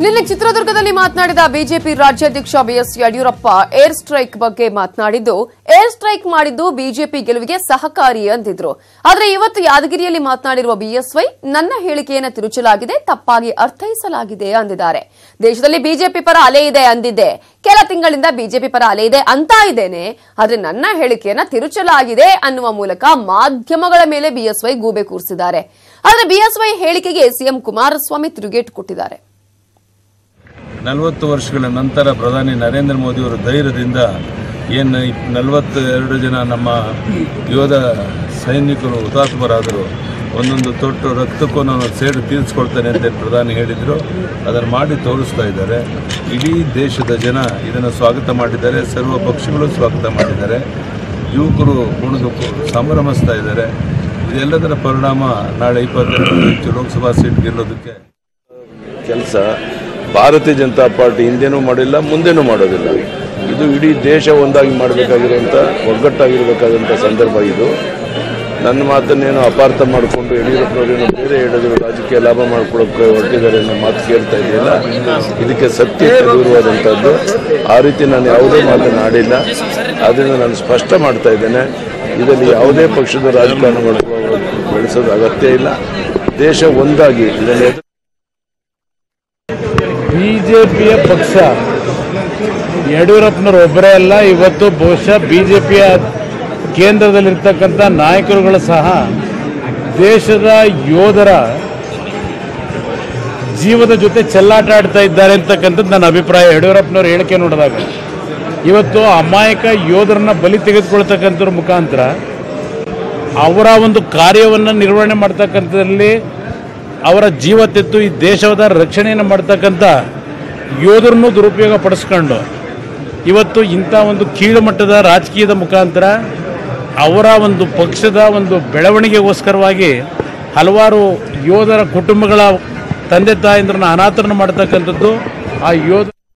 ನಿನ್ನೆ ಚಿತ್ರದುರ್ಗದಲ್ಲಿ ಮಾತನಾಡಿದ ಬಿಜೆಪಿ ರಾಜ್ಯಾಧ್ಯಕ್ಷ ಬಿಎಸ್ ಯಡಿಯೂರಪ್ಪ ಏರ್ ಸ್ಟ್ರೈಕ್ ಬಗ್ಗೆ ಮಾತನಾಡಿದ್ದು, ಏರ್ ಸ್ಟ್ರೈಕ್ ಮಾಡಿದ್ದು ಬಿಜೆಪಿ ಗೆಲುವಿಗೆ ಸಹಕಾರಿ ಅಂದಿದ್ರು. ಆದರೆ ಇವತ್ತು ಯಾದಗಿರಿಯಲ್ಲಿ ಮಾತನಾಡಿರುವ ಬಿಎಸ್ವೈ ನನ್ನ ಹೇಳಿಕೆಯನ್ನು ತಿರುಚಲಾಗಿದೆ, ತಪ್ಪಾಗಿ ಅರ್ಥೈಸಲಾಗಿದೆ ಅಂದಿದ್ದಾರೆ. ದೇಶದಲ್ಲಿ ಬಿಜೆಪಿ ಪರ ಅಲೆ ಇದೆ ಅಂದಿದ್ದೆ, ಕೆಲ ತಿಂಗಳಿಂದ ಬಿಜೆಪಿ ಪರ ಅಲೆ ಇದೆ ಅಂತ ಇದ್ದೇನೆ, ಆದರೆ ನನ್ನ ಹೇಳಿಕೆಯನ್ನು ತಿರುಚಲಾಗಿದೆ ಅನ್ನುವ ಮೂಲಕ ಮಾಧ್ಯಮಗಳ ಮೇಲೆ ಬಿಎಸ್ವೈ ಗೂಬೆ ಕೂರಿಸಿದ್ದಾರೆ. ಆದರೆ ಬಿಎಸ್ವೈ ಹೇಳಿಕೆಗೆ ಸಿಎಂ ಕುಮಾರಸ್ವಾಮಿ ತಿರುಗೇಟು ಕೊಟ್ಟಿದ್ದಾರೆ. 40 ವರ್ಷಗಳ ನಂತರ ಪ್ರಧಾನಿ ನರೇಂದ್ರ ಮೋದಿ ಅವರ ಧೈರ್ಯದಿಂದ ಏನು 42 ಜನ ನಮ್ಮ ಯೋಧ ಸೈನಿಕರು ಹುತಾತ್ಮರಾದರು, ಒಂದೊಂದು ತೊಟ್ಟು ರಕ್ತಕ್ಕೂ ನಾನು ಸೇಡು ತೀರಿಸ್ಕೊಳ್ತೇನೆ ಅಂತ ಪ್ರಧಾನಿ ಹೇಳಿದರು. ಅದನ್ನು ಮಾಡಿ ತೋರಿಸ್ತಾ ಇದ್ದಾರೆ. ಇಡೀ ದೇಶದ ಜನ ಇದನ್ನು ಸ್ವಾಗತ ಮಾಡಿದ್ದಾರೆ, ಸರ್ವ ಪಕ್ಷಗಳು ಸ್ವಾಗತ ಮಾಡಿದ್ದಾರೆ, ಯುವಕರು ಕುಣಿದು ಸಂಭ್ರಮಿಸ್ತಾ ಇದ್ದಾರೆ. ಇದೆಲ್ಲದರ ಪರಿಣಾಮ ನಾಳೆ 22 ಲೋಕಸಭಾ ಸೀಟ್ ಗೆಲ್ಲೋದಕ್ಕೆ ಕೆಲಸ ಭಾರತೀಯ ಜನತಾ ಪಾರ್ಟಿ ಹಿಂದೆನೂ ಮಾಡಿಲ್ಲ, ಮುಂದೆನೂ ಮಾಡೋದಿಲ್ಲ. ಇದು ಇಡೀ ದೇಶ ಒಂದಾಗಿ ಮಾಡಬೇಕಾಗಿರುವಂಥ, ಒಗ್ಗಟ್ಟಾಗಿರಬೇಕಾದಂಥ ಸಂದರ್ಭ ಇದು. ನನ್ನ ಮಾತನ್ನೇನು ಅಪಾರ್ಥ ಮಾಡಿಕೊಂಡು ಯಡಿಯೂರಪ್ಪನವರೇನು ಬೇರೆ ಹೇಳಿದ್ರು, ರಾಜಕೀಯ ಲಾಭ ಮಾಡ್ಕೊಳ್ಳೋಕೆ ಹೊರಟಿದ್ದಾರೆ ಅನ್ನೋ ಮಾತು ಕೇಳ್ತಾ ಇದೆಯಲ್ಲ, ಇದಕ್ಕೆ ಸತ್ಯ ದೂರವಾದಂಥದ್ದು. ಆ ರೀತಿ ನಾನು ಯಾವುದೇ ಮಾತನ್ನು ಆಡಿಲ್ಲ. ಆದ್ದರಿಂದ ನಾನು ಸ್ಪಷ್ಟ ಮಾಡ್ತಾ ಇದ್ದೇನೆ, ಇದರಲ್ಲಿ ಯಾವುದೇ ಪಕ್ಷದ ರಾಜಕಾರಣಗಳು ಬೆಳೆಸೋದು ಅಗತ್ಯ ಇಲ್ಲ. ದೇಶ ಒಂದಾಗಿ ಇದನ್ನು ಬಿಜೆಪಿಯ ಪಕ್ಷ ಯಡಿಯೂರಪ್ಪನವರು ಒಬ್ಬರೇ ಅಲ್ಲ, ಇವತ್ತು ಬಹುಶಃ ಬಿಜೆಪಿಯ ಕೇಂದ್ರದಲ್ಲಿರ್ತಕ್ಕಂಥ ನಾಯಕರುಗಳು ಸಹ ದೇಶದ ಯೋಧರ ಜೀವದ ಜೊತೆ ಚೆಲ್ಲಾಟ ಆಡ್ತಾ ಇದ್ದಾರೆ ಅಂತಕ್ಕಂಥದ್ದು ನನ್ನ ಅಭಿಪ್ರಾಯ. ಯಡಿಯೂರಪ್ಪನವ್ರ ಹೇಳಿಕೆ ನೋಡಿದಾಗ ಇವತ್ತು ಅಮಾಯಕ ಯೋಧರನ್ನ ಬಲಿ ತೆಗೆದುಕೊಳ್ತಕ್ಕಂಥವ್ರ ಮುಖಾಂತರ ಅವರ ಒಂದು ಕಾರ್ಯವನ್ನು ನಿರ್ವಹಣೆ ಮಾಡ್ತಕ್ಕಂಥದ್ರಲ್ಲಿ ಅವರ ಜೀವ ತೆತ್ತು ಈ ದೇಶದ ರಕ್ಷಣೆಯನ್ನು ಮಾಡ್ತಕ್ಕಂಥ ಯೋಧರನ್ನು ದುರುಪಯೋಗ ಪಡಿಸ್ಕೊಂಡು ಇವತ್ತು ಇಂಥ ಒಂದು ಕೀಳು ಮಟ್ಟದ ರಾಜಕೀಯದ ಮುಖಾಂತರ ಅವರ ಒಂದು ಪಕ್ಷದ ಒಂದು ಬೆಳವಣಿಗೆಗೋಸ್ಕರವಾಗಿ ಹಲವಾರು ಯೋಧರ ಕುಟುಂಬಗಳ ತಂದೆ ತಾಯಂದ್ರನ್ನ ಅನಾಥರನ್ನು ಮಾಡ್ತಕ್ಕಂಥದ್ದು. ಆ ಯೋಧ